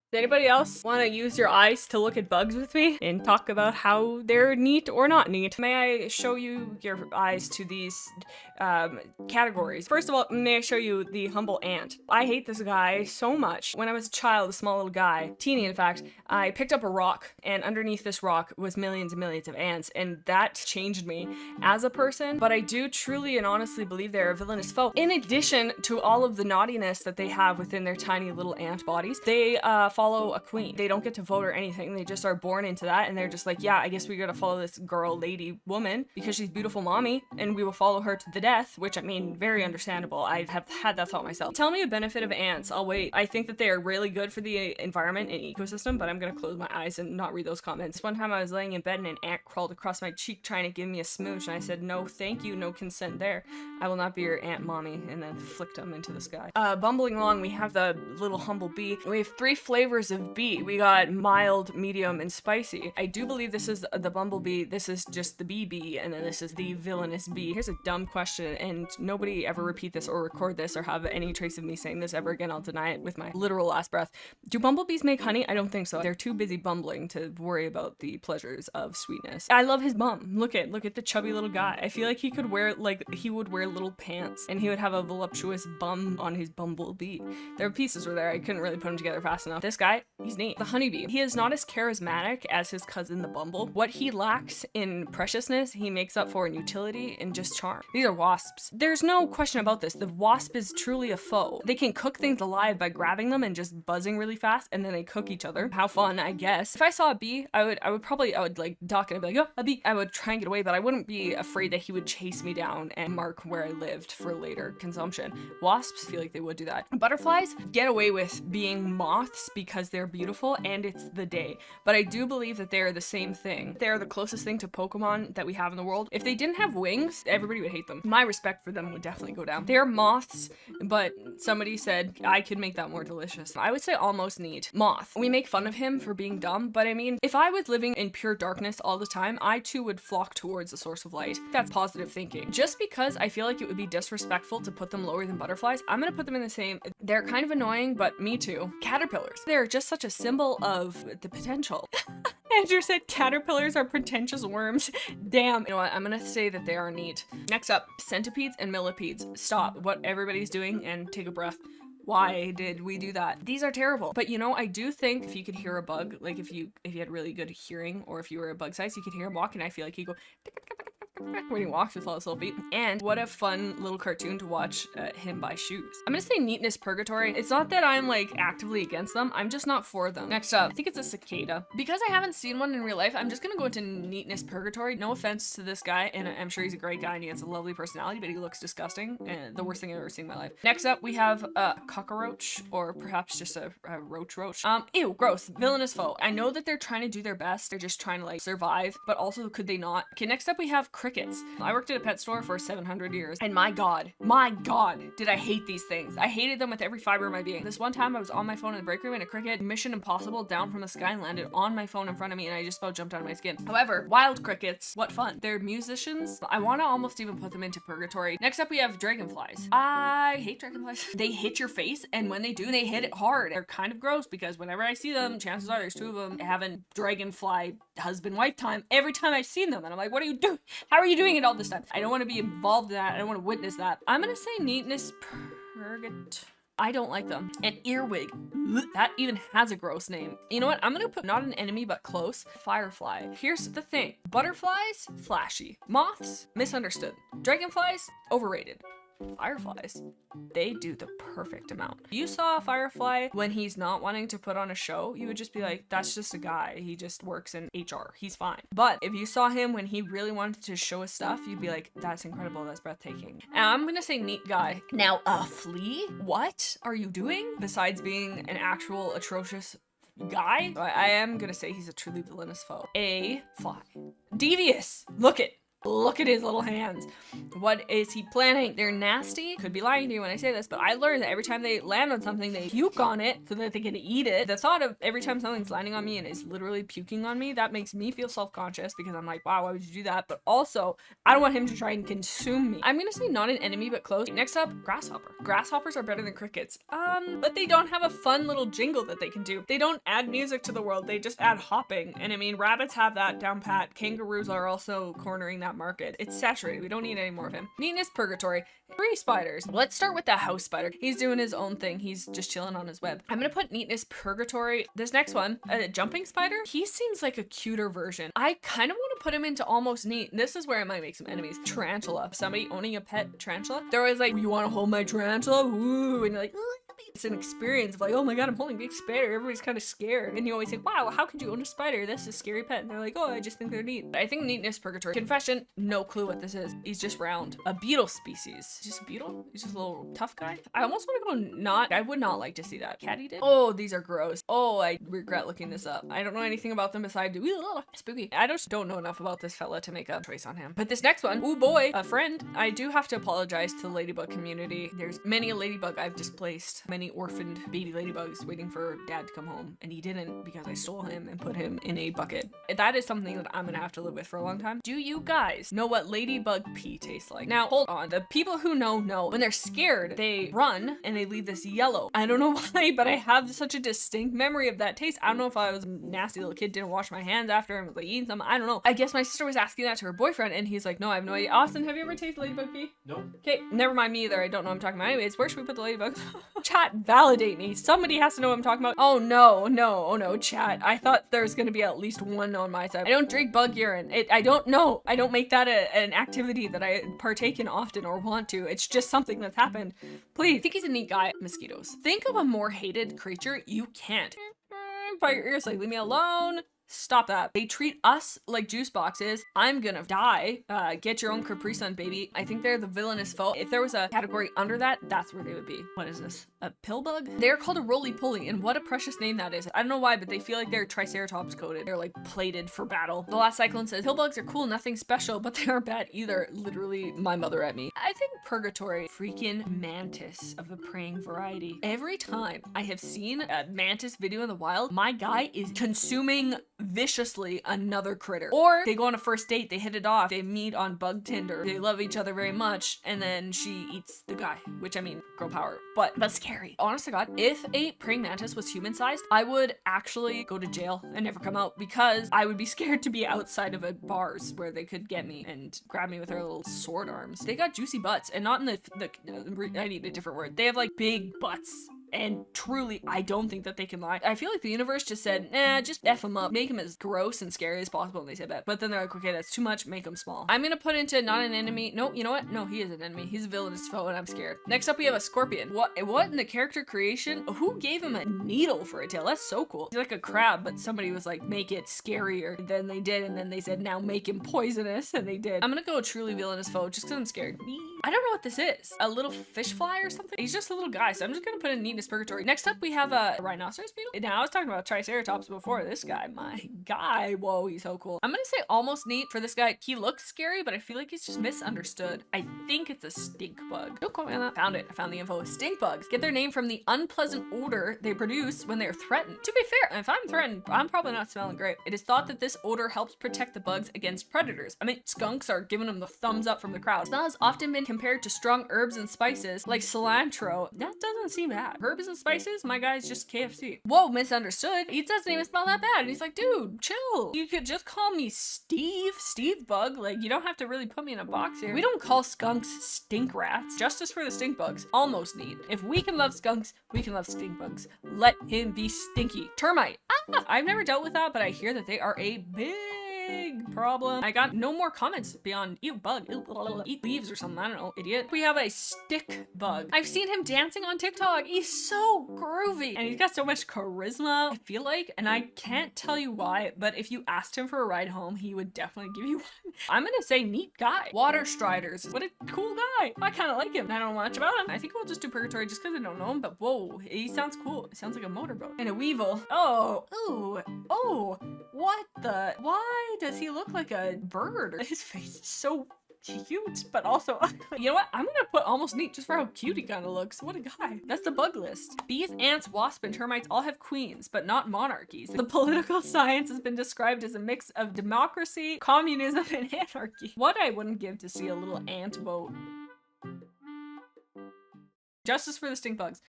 Does anybody else want to use your eyes to look at bugs with me and talk about how they're neat or not neat? May I show you your eyes to these categories? First of all, may I show you the humble ant? I hate this guy so much. When I was a child, a small little guy, teeny in fact, I picked up a rock, and underneath this rock was millions and millions of ants, and that changed me as a person. But I do truly and honestly believe they're a villainous foe. In addition to all of the naughtiness that they have within their tiny little ant bodies, they follow a queen. They don't get to vote or anything. They just are born into that, and they're just like, yeah, I guess we gotta follow this girl, lady, woman because she's beautiful mommy, and we will follow her to the death, which I mean, very understandable. I have had that thought myself. Tell me a benefit of ants. I'll wait. I think that they are really good for the environment and ecosystem, but I'm gonna close my eyes and not read those comments. One time I was laying in bed and an ant crawled across my cheek trying to give me a smooch, and I said, no, thank you, no consent there. I will not be your ant mommy, and then flicked them into the sky. Bumbling along, we have the little humble bee. We have 3 flavors of bee. We got mild, medium, and spicy. I do believe this is the bumblebee, this is just the bee, and then this is the villainous bee. Here's a dumb question, and nobody ever repeat this or record this or have any trace of me saying this ever again. I'll deny it with my literal last breath. Do bumblebees make honey? I don't think so. They're too busy bumbling to worry about the pleasures of sweetness. I love his bum. Look at the chubby little guy. I feel like he could wear, he would wear little pants, and he would have a voluptuous bum on his bumblebee. Their pieces were there. I couldn't really put them together fast enough. This guy, he's neat. The honeybee. He is not as charismatic as his cousin the bumble. What he lacks in preciousness, he makes up for in utility and just charm. These are wasps. There's no question about this. The wasp is truly a foe. They can cook things alive by grabbing them and just buzzing really fast, and then they cook each other. How fun, I guess. If I saw a bee, I would like duck and I'd be like, oh, a bee. I would try and get away, but I wouldn't be afraid that he would chase me down and mark where I lived for later consumption. Wasps feel like they would do that. Butterflies get away with being moths because they're beautiful and it's the day. But I do believe that they're the same thing. They're the closest thing to Pokemon that we have in the world. If they didn't have wings, everybody would hate them. My respect for them would definitely go down. They're moths, but somebody said I could make that more delicious. I would say almost neat. Moth. We make fun of him for being dumb, but I mean, if I was living in pure darkness all the time, I too would flock towards a source of light. That's positive thinking. Just because I feel like it would be disrespectful to put them lower than butterflies, I'm gonna put them in the same. They're kind of annoying, but me too. Caterpillars. They're just such a symbol of the potential. Andrew said caterpillars are pretentious worms. Damn. You know what? I'm gonna say that they are neat. Next up, centipedes and millipedes. Stop what everybody's doing and take a breath. Why did we do that? These are terrible. But you know, I do think if you could hear a bug, like if you had really good hearing, or if you were a bug size, you could hear him walk, and I feel like he'd go when he walks with all his little feet. And what a fun little cartoon to watch him buy shoes. I'm gonna say neatness purgatory. It's not that I'm like actively against them, I'm just not for them. Next up, I think it's a cicada. Because I haven't seen one in real life, I'm just gonna go into neatness purgatory. No offense to this guy, and I'm sure he's a great guy and he has a lovely personality, but he looks disgusting and the worst thing I've ever seen in my life. Next up, we have a cockroach, or perhaps just a roach. Ew, gross. Villainous foe. I know that they're trying to do their best. They're just trying to like survive, but also could they not? Okay, next up we have crickets. I worked at a pet store for 700 years, and my god, did I hate these things. I hated them with every fiber of my being. This one time I was on my phone in the break room and a cricket, Mission Impossible, down from the sky and landed on my phone in front of me, and I just about jumped out of my skin. However, wild crickets, what fun. They're musicians. I want to almost even put them into purgatory. Next up we have dragonflies. I hate dragonflies. They hit your face, and when they do, they hit it hard. They're kind of gross because whenever I see them, chances are there's 2 of them having dragonfly husband-wife time every time I've seen them, and I'm like, what are you doing? How are you doing it all this time? I don't want to be involved in that. I don't want to witness that. I'm gonna say neatness purgatory. I don't like them. An earwig. That even has a gross name. You know what? I'm gonna put not an enemy, but close. Firefly. Here's the thing. Butterflies, flashy. Moths, misunderstood. Dragonflies, overrated. Fireflies, they do the perfect amount. If you saw a firefly when he's not wanting to put on a show, you would just be like, that's just a guy. He just works in HR. He's fine. But if you saw him when he really wanted to show his stuff, you'd be like, that's incredible. That's breathtaking. And I'm gonna say neat guy. Now, a flea? What are you doing besides being an actual atrocious guy? I am gonna say he's a truly villainous foe. A fly. Devious. Look it. Look at his little hands. What is he planning? They're nasty. Could be lying to you when I say this, but I learned that every time they land on something, they puke on it so that they can eat it. The thought of every time something's landing on me and is literally puking on me, that makes me feel self-conscious because I'm like, wow, why would you do that? But also, I don't want him to try and consume me. I'm gonna say not an enemy, but close. Next up, grasshopper. Grasshoppers are better than crickets. But they don't have a fun little jingle that they can do. They don't add music to the world. They just add hopping. And I mean, rabbits have that down pat. Kangaroos are also cornering that market. It's saturated. We don't need any more of him. Neatness purgatory. 3 spiders. Let's start with the house spider. He's doing his own thing. He's just chilling on his web. I'm gonna put neatness purgatory. This next one, a jumping spider. He seems like a cuter version. I kind of want to put him into almost neat. This is where I might make some enemies. Tarantula. Somebody owning a pet tarantula. They're always like, you want to hold my tarantula? Ooh, and you're like, ooh. It's an experience of like, oh my god, I'm holding a big spider. Everybody's kind of scared. And you always say, wow, how could you own a spider? This is a scary pet. And they're like, oh, I just think they're neat. I think neatness purgatory. Confession, no clue what this is. He's just round. A beetle species. Just a beetle? He's just a little tough guy. I almost want to go not. I would not like to see that. Cat eated? Oh, these are gross. Oh, I regret looking this up. I don't know anything about them besides spooky. I just don't know enough about this fella to make a choice on him. But this next one, oh boy, a friend. I do have to apologize to the ladybug community. There's many a ladybug I've displaced. Many orphaned baby ladybugs waiting for dad to come home, and he didn't because I stole him and put him in a bucket. That is something that I'm gonna have to live with for a long time. Do you guys know what ladybug pee tastes like? Now hold on, the people who know when they're scared they run and they leave this yellow. I don't know why, but I have such a distinct memory of that taste. I don't know if I was a nasty little kid, didn't wash my hands after and was like eating some. I don't know. I guess my sister was asking that to her boyfriend and he's like, no, I have no idea. Austin, have you ever tasted ladybug pee? Nope. Okay, never mind me either. I don't know what I'm talking about. Anyways, where should we put the ladybug? Chat, validate me. Somebody has to know what I'm talking about. Oh no, chat. I thought there was gonna be at least one on my side. I don't drink bug urine. I don't know. I don't make that an activity that I partake in often or want to. It's just something that's happened. Please. I think he's a neat guy. Mosquitoes. Think of a more hated creature. You can't. By your ears, like, leave me alone. Stop that. They treat us like juice boxes. I'm gonna die. Get your own Capri Sun, baby. I think they're the villainous foe. If there was a category under that, that's where they would be. What is this? A pill bug? They're called a roly-poly, and what a precious name that is. I don't know why, but they feel like they're triceratops coated. They're like plated for battle. The last cyclone says, pill bugs are cool, nothing special, but they aren't bad either. Literally, my mother at me. I think purgatory, freaking mantis of the praying variety. Every time I have seen a mantis video in the wild, my guy is consuming viciously another critter. Or they go on a first date, they hit it off, they meet on Bug Tinder, they love each other very much, and then she eats the guy, which I mean, girl power, but that's scary. Honest to God, if a praying mantis was human-sized, I would actually go to jail and never come out because I would be scared to be outside of a bars where they could get me and grab me with their little sword arms. They got juicy butts, and not in I need a different word. They have like big butts. And truly, I don't think that they can lie. I feel like the universe just said, nah, just F them up. Make them as gross and scary as possible. And they said that. But then they're like, okay, that's too much. Make them small. I'm gonna put into not an enemy. No, you know what? No, he is an enemy. He's a villainous foe and I'm scared. Next up, we have a scorpion. What in the character creation? Who gave him a needle for a tail? That's so cool. He's like a crab, but somebody was like, make it scarier. And then they did. And then they said, now make him poisonous. And they did. I'm gonna go truly villainous foe just because I'm scared. I don't know what this is. A little fish fly or something? He's just a little guy. So I'm just gonna put in neatness purgatory. Next up, we have a rhinoceros beetle. Now, I was talking about triceratops before. This guy, my guy. Whoa, he's so cool. I'm gonna say almost neat for this guy. He looks scary, but I feel like he's just misunderstood. I think it's a stink bug. Don't quote me on that. Found it. I found the info. Stink bugs get their name from the unpleasant odor they produce when they're threatened. To be fair, if I'm threatened, I'm probably not smelling great. It is thought that this odor helps protect the bugs against predators. I mean, skunks are giving them the thumbs up from the crowd. Smell has often been compared to strong herbs and spices like cilantro. That doesn't seem bad. Herbs and spices? My guy's just KFC. Whoa, misunderstood. He doesn't even smell that bad. And he's like, dude, chill. You could just call me Steve Bug. Like, you don't have to really put me in a box here. We don't call skunks stink rats. Justice for the stink bugs. Almost neat. If we can love skunks, we can love stink bugs. Let him be stinky. Termite. Ah, I've never dealt with that, but I hear that they are a big problem. I got no more comments beyond ew bug, eat leaves or something. I don't know, idiot. We have a stick bug. I've seen him dancing on TikTok. He's so groovy and he's got so much charisma, I feel like, and I can't tell you why, but if you asked him for a ride home, he would definitely give you one. I'm gonna say neat guy. Water Striders. What a cool guy. I kind of like him. I don't know much about him. I think we'll just do Purgatory just because I don't know him, but whoa, he sounds cool. It sounds like a motorboat. And a Weevil. Oh, ooh, oh, what the? Why does he look like a bird? His face is so cute, but also ugly. You know what? I'm gonna put almost neat just for how cute he kind of looks. What a guy. That's the bug list. Bees, ants, wasps, and termites all have queens, but not monarchies. The political science has been described as a mix of democracy, communism, and anarchy. What I wouldn't give to see a little ant vote. Justice for the stink bugs.